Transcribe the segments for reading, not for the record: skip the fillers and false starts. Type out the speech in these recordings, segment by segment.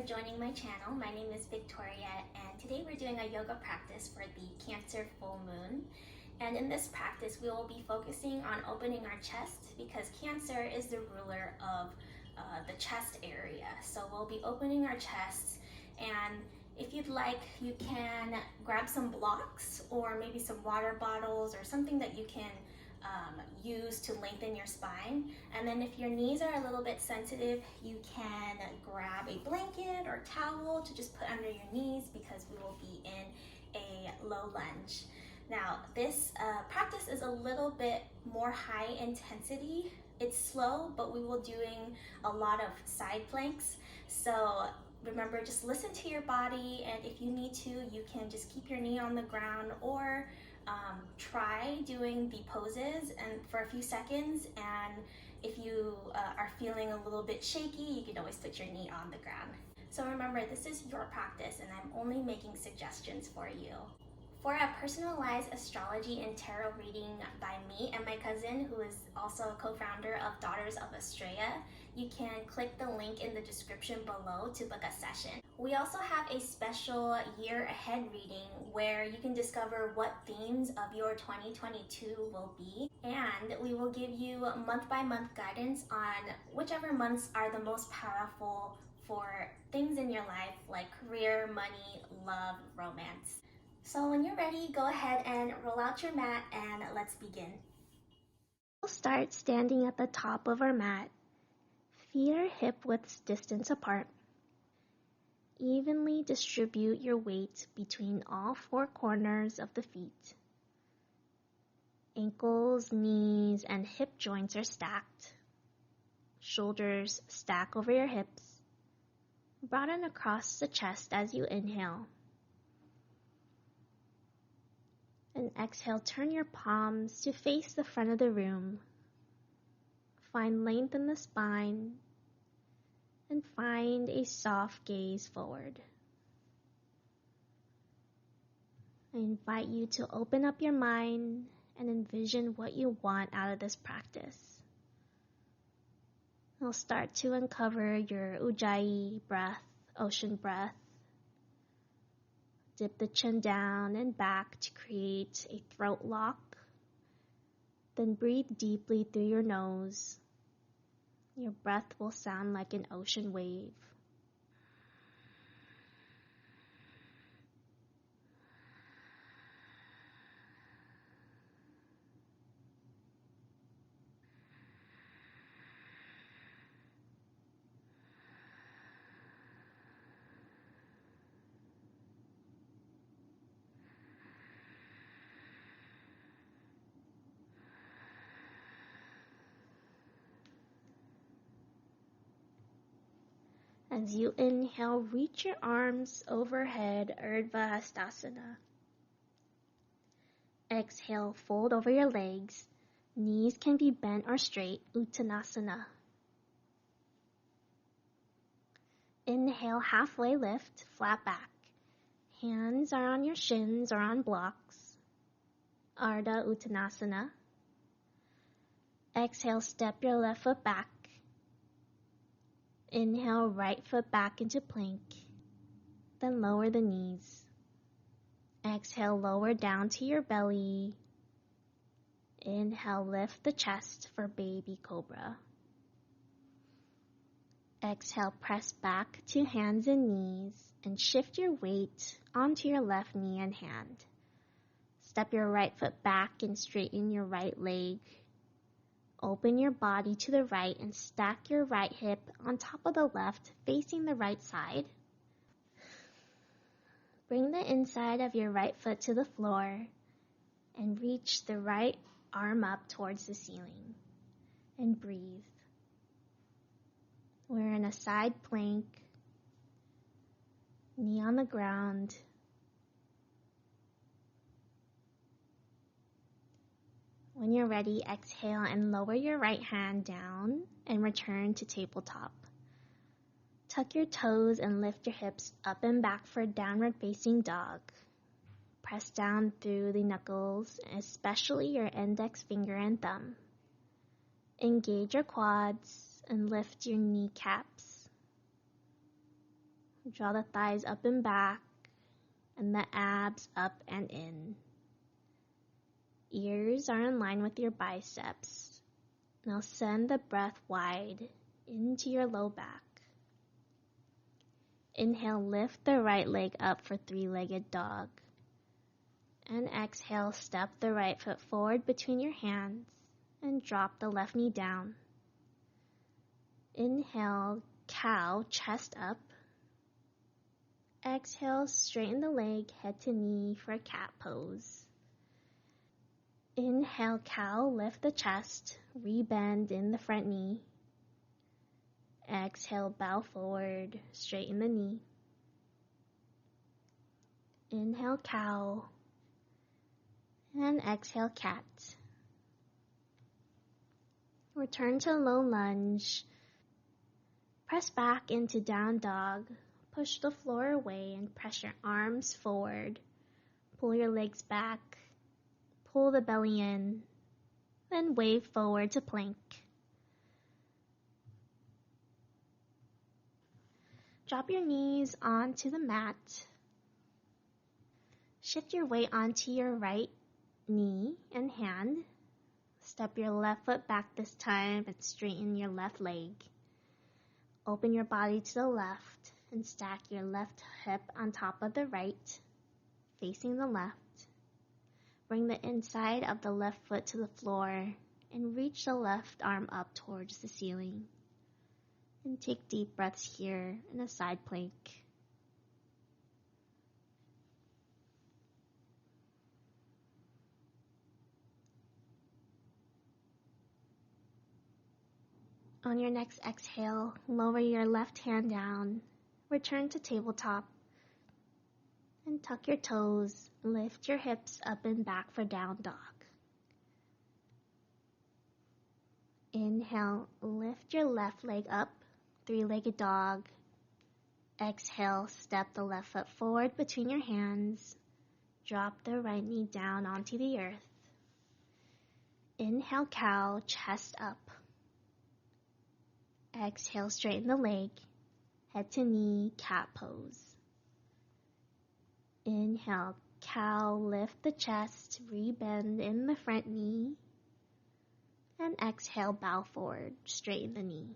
joining my channel. My name is Victoria, and today we're doing a yoga practice for the Cancer full moon. And in this practice, we will be focusing on opening our chest because Cancer is the ruler of the chest area. So we'll be opening our chests, and if you'd like, you can grab some blocks or maybe some water bottles or something that you can use to lengthen your spine. And then if your knees are a little bit sensitive, you can grab a blanket or towel to just put under your knees because we will be in a low lunge. Now this practice is a little bit more high intensity. It's slow, but we will be doing a lot of side planks. So remember, just listen to your body, and if you need to, you can just keep your knee on the ground or try doing the poses and for a few seconds, and if you are feeling a little bit shaky, you can always put your knee on the ground. So remember, this is your practice and I'm only making suggestions for you. For a personalized astrology and tarot reading by me and my cousin, who is also a co-founder of Daughters of Estrella, you can click the link in the description below to book a session. We also have a special year ahead reading where you can discover what themes of your 2022 will be, and we will give you month by month guidance on whichever months are the most powerful for things in your life like career, money, love, romance. So when you're ready, go ahead and roll out your mat and let's begin. We'll start standing at the top of our mat. Feet are hip width distance apart. Evenly distribute your weight between all four corners of the feet. Ankles, knees, and hip joints are stacked. Shoulders stack over your hips. Broaden across the chest as you inhale. And exhale, turn your palms to face the front of the room. Find length in the spine and find a soft gaze forward. I invite you to open up your mind and envision what you want out of this practice. You'll start to uncover your Ujjayi breath, ocean breath. Dip the chin down and back to create a throat lock. Then breathe deeply through your nose. Your breath will sound like an ocean wave. As you inhale, reach your arms overhead, Urdhva Hastasana. Exhale, fold over your legs. Knees can be bent or straight, Uttanasana. Inhale, halfway lift, flat back. Hands are on your shins or on blocks, Ardha Uttanasana. Exhale, step your left foot back. Inhale, right foot back into plank, then lower the knees. Exhale, lower down to your belly. Inhale, lift the chest for baby cobra. Exhale, press back to hands and knees and shift your weight onto your left knee and hand. Step your right foot back and straighten your right leg. Open your body to the right and stack your right hip on top of the left, facing the right side. Bring the inside of your right foot to the floor and reach the right arm up towards the ceiling. And breathe. We're in a side plank, knee on the ground. When you're ready, exhale and lower your right hand down and return to tabletop. Tuck your toes and lift your hips up and back for downward facing dog. Press down through the knuckles, especially your index finger and thumb. Engage your quads and lift your kneecaps. Draw the thighs up and back, and the abs up and in. Ears are in line with your biceps. Now send the breath wide into your low back. Inhale, lift the right leg up for three-legged dog. And exhale, step the right foot forward between your hands and drop the left knee down. Inhale, cow, chest up. Exhale, straighten the leg, head to knee for a cat pose. Inhale, cow, lift the chest, rebend in the front knee. Exhale, bow forward, straighten the knee. Inhale, cow, and exhale, cat. Return to low lunge. Press back into down dog. Push the floor away and press your arms forward. Pull your legs back. Pull the belly in. Then wave forward to plank. Drop your knees onto the mat. Shift your weight onto your right knee and hand. Step your left foot back this time and straighten your left leg. Open your body to the left and stack your left hip on top of the right, facing the left. Bring the inside of the left foot to the floor and reach the left arm up towards the ceiling. And take deep breaths here in a side plank. On your next exhale, lower your left hand down, return to tabletop, and tuck your toes, lift your hips up and back for down dog. Inhale, lift your left leg up, three-legged dog. Exhale, step the left foot forward between your hands, drop the right knee down onto the earth. Inhale, cow, chest up. Exhale, straighten the leg, head to knee, cat pose. Inhale, cow, lift the chest, rebend in the front knee. And exhale, bow forward, straighten the knee.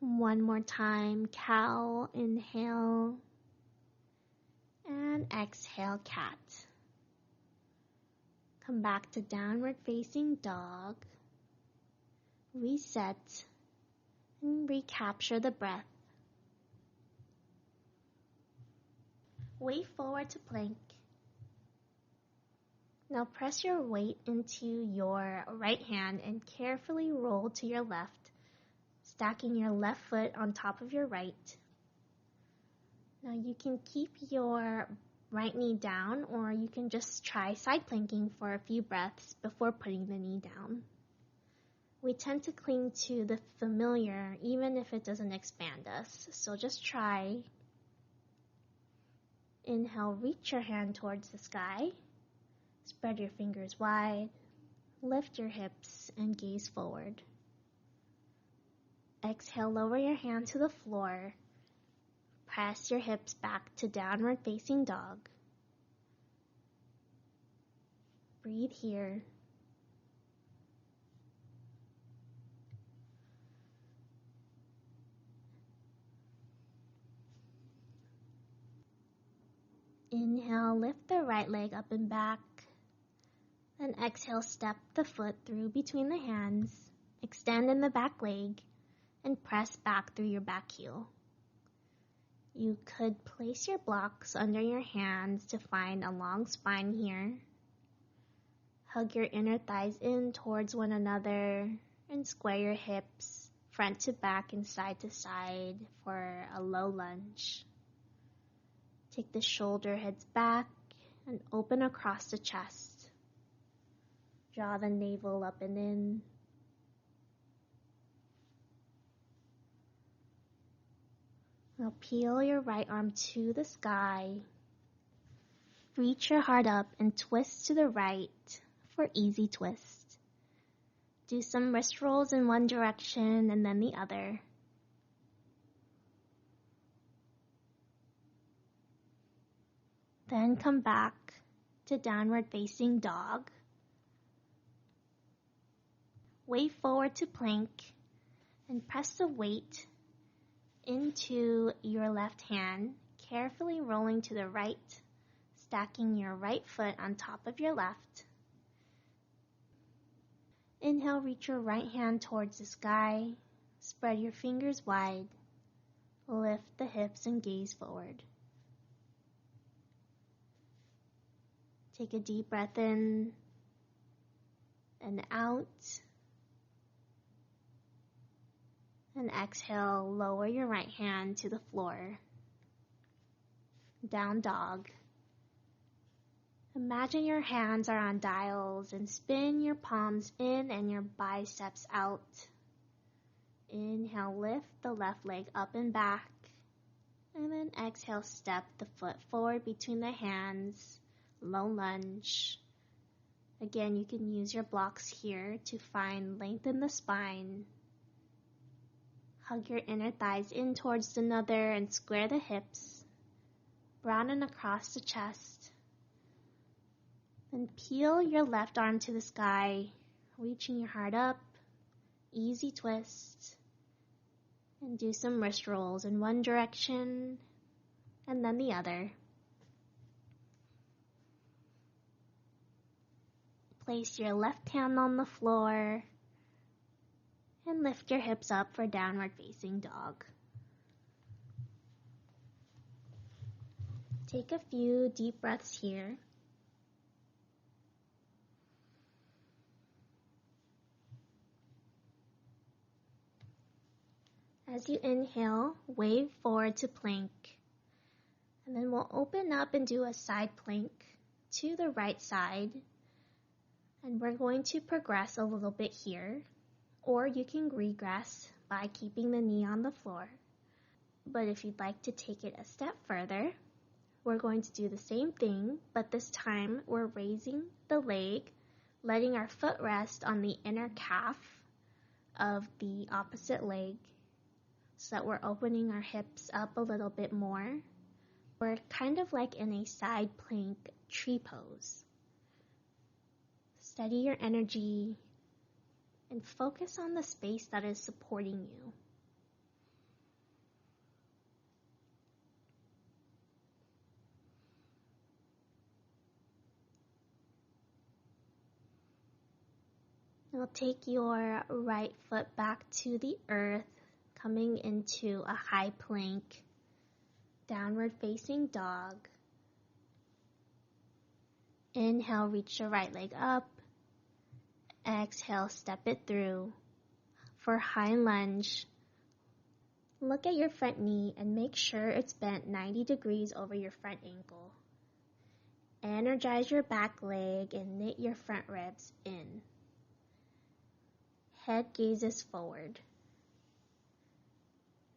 One more time, cow, inhale. And exhale, cat. Come back to downward facing dog. Reset. And recapture the breath. Wave forward to plank. Now press your weight into your right hand and carefully roll to your left, stacking your left foot on top of your right. Now you can keep your right knee down, or you can just try side planking for a few breaths before putting the knee down. We tend to cling to the familiar even if it doesn't expand us, so just try. Inhale, reach your hand towards the sky. Spread your fingers wide. Lift your hips and gaze forward. Exhale, lower your hand to the floor. Press your hips back to downward facing dog. Breathe here. Inhale, lift the right leg up and back. Then exhale, step the foot through between the hands, extend in the back leg, and press back through your back heel. You could place your blocks under your hands to find a long spine here. Hug your inner thighs in towards one another and square your hips front to back and side to side for a low lunge. Take the shoulder heads back and open across the chest. Draw the navel up and in. Now peel your right arm to the sky. Reach your heart up and twist to the right for easy twist. Do some wrist rolls in one direction and then the other. Then come back to downward facing dog. Wave forward to plank and press the weight into your left hand, carefully rolling to the right, stacking your right foot on top of your left. Inhale, reach your right hand towards the sky, spread your fingers wide, lift the hips and gaze forward. Take a deep breath in and out. And exhale, lower your right hand to the floor. Down dog. Imagine your hands are on dials and spin your palms in and your biceps out. Inhale, lift the left leg up and back. And then exhale, step the foot forward between the hands. Low lunge. Again, you can use your blocks here to find length in the spine. Hug your inner thighs in towards the nether and square the hips. Broaden across the chest. Then peel your left arm to the sky, reaching your heart up. Easy twist. And do some wrist rolls in one direction and then the other. Place your left hand on the floor and lift your hips up for downward facing dog. Take a few deep breaths here. As you inhale, wave forward to plank. And then we'll open up and do a side plank to the right side. And we're going to progress a little bit here, or you can regress by keeping the knee on the floor. But if you'd like to take it a step further, we're going to do the same thing, but this time we're raising the leg, letting our foot rest on the inner calf of the opposite leg so that we're opening our hips up a little bit more. We're kind of like in a side plank tree pose. Steady your energy and focus on the space that is supporting you. Now take your right foot back to the earth, coming into a high plank, downward facing dog. Inhale, reach your right leg up. Exhale, step it through. For high lunge, look at your front knee and make sure it's bent 90 degrees over your front ankle. Energize your back leg and knit your front ribs in. Head gazes forward.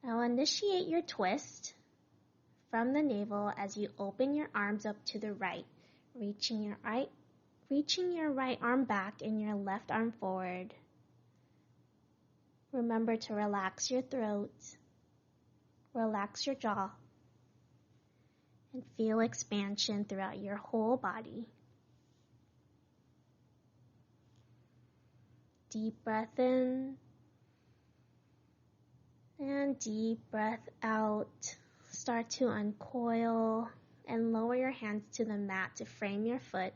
Now initiate your twist from the navel as you open your arms up to the right, reaching your right arm back and your left arm forward. Remember to relax your throat, relax your jaw, and feel expansion throughout your whole body. Deep breath in and deep breath out. Start to uncoil and lower your hands to the mat to frame your foot.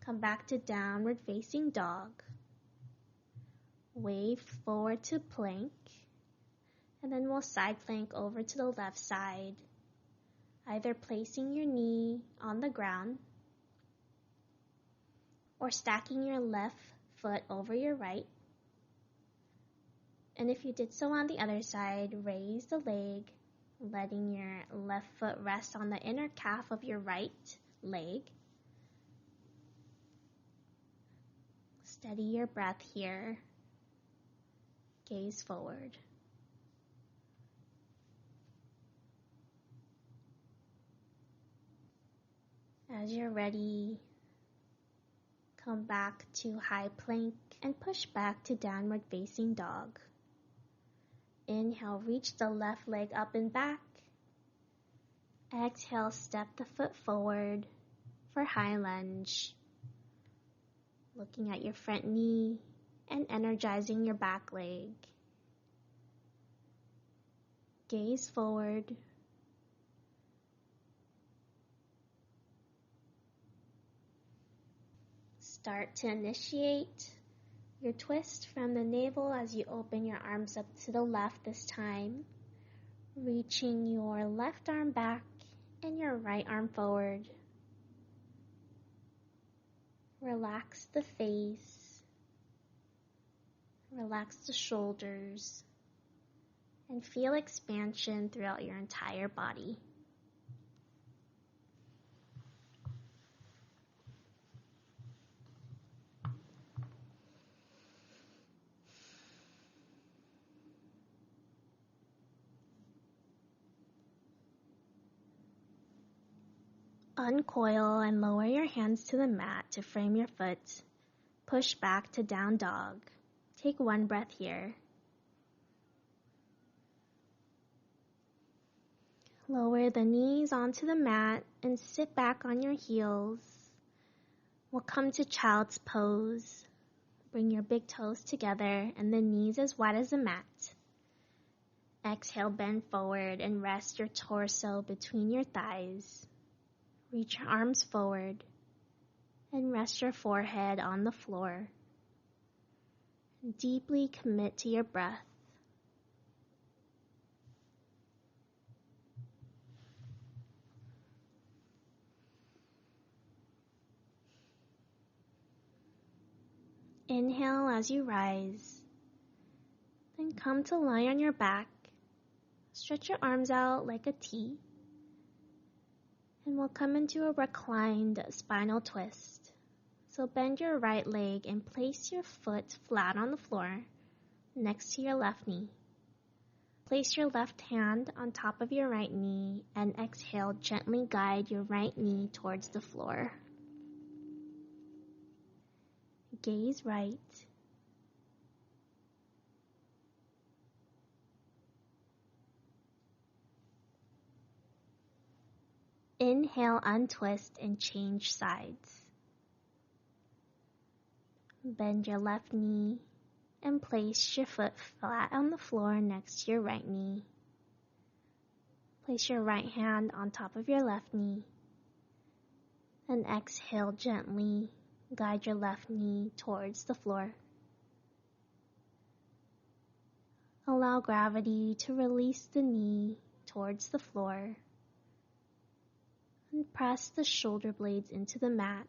Come back to downward facing dog. Wave forward to plank. And then we'll side plank over to the left side, either placing your knee on the ground or stacking your left foot over your right. And if you did so on the other side, raise the leg, letting your left foot rest on the inner calf of your right leg. Steady your breath here. Gaze forward. As you're ready, come back to high plank and push back to downward facing dog. Inhale, reach the left leg up and back. Exhale, step the foot forward for high lunge, looking at your front knee and energizing your back leg. Gaze forward. Start to initiate your twist from the navel as you open your arms up to the left this time, reaching your left arm back and your right arm forward. Relax the face, relax the shoulders, and feel expansion throughout your entire body. Uncoil and lower your hands to the mat to frame your foot. Push back to down dog. Take one breath here. Lower the knees onto the mat and sit back on your heels. We'll come to child's pose. Bring your big toes together and the knees as wide as the mat. Exhale, bend forward and rest your torso between your thighs. Reach your arms forward and rest your forehead on the floor. Deeply commit to your breath. Inhale as you rise. Then come to lie on your back. Stretch your arms out like a T. And we'll come into a reclined spinal twist. So bend your right leg and place your foot flat on the floor next to your left knee. Place your left hand on top of your right knee and exhale, gently guide your right knee towards the floor. Gaze right. Inhale, untwist and change sides. Bend your left knee and place your foot flat on the floor next to your right knee. Place your right hand on top of your left knee and exhale, gently guide your left knee towards the floor. Allow gravity to release the knee towards the floor and press the shoulder blades into the mat.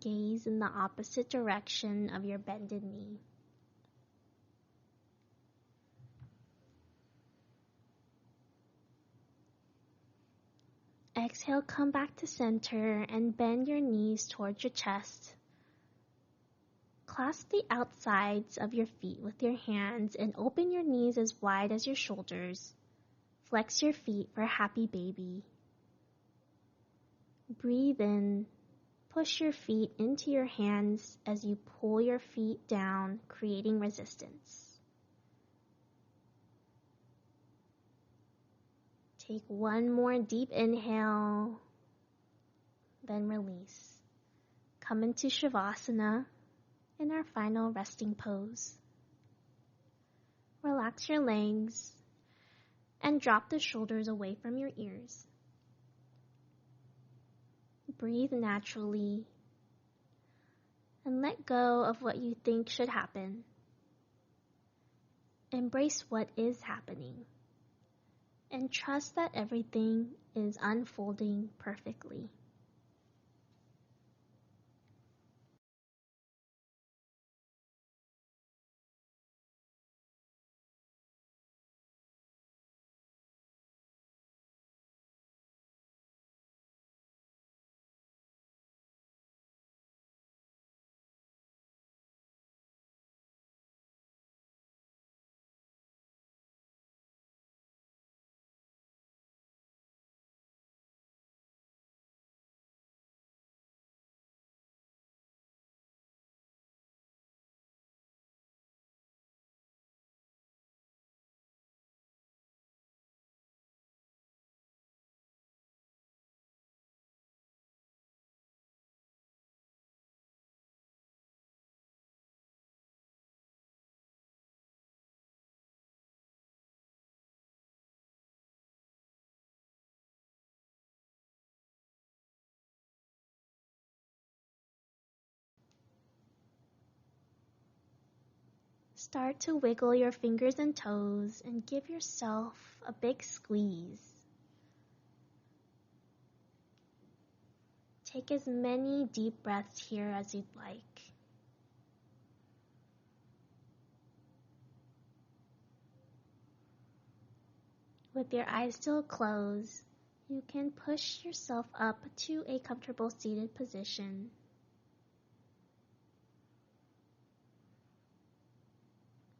Gaze in the opposite direction of your bended knee. Exhale, come back to center and bend your knees towards your chest. Clasp the outsides of your feet with your hands and open your knees as wide as your shoulders. Flex your feet for happy baby. Breathe in. Push your feet into your hands as you pull your feet down, creating resistance. Take one more deep inhale, then release. Come into Shavasana in our final resting pose. Relax your legs and drop the shoulders away from your ears. Breathe naturally and let go of what you think should happen. Embrace what is happening and trust that everything is unfolding perfectly. Start to wiggle your fingers and toes and give yourself a big squeeze. Take as many deep breaths here as you'd like. With your eyes still closed, you can push yourself up to a comfortable seated position.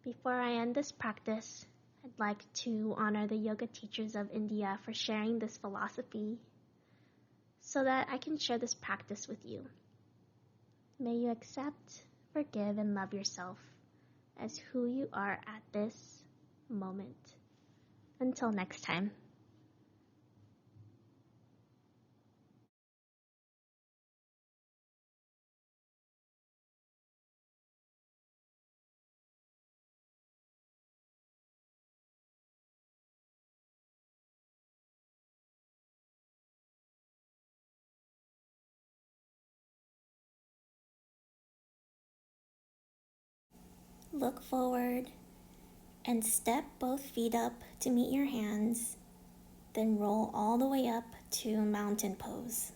Before I end this practice, I'd like to honor the yoga teachers of India for sharing this philosophy so that I can share this practice with you. May you accept, forgive, and love yourself as who you are at this moment. Until next time. Look forward and step both feet up to meet your hands, then roll all the way up to mountain pose.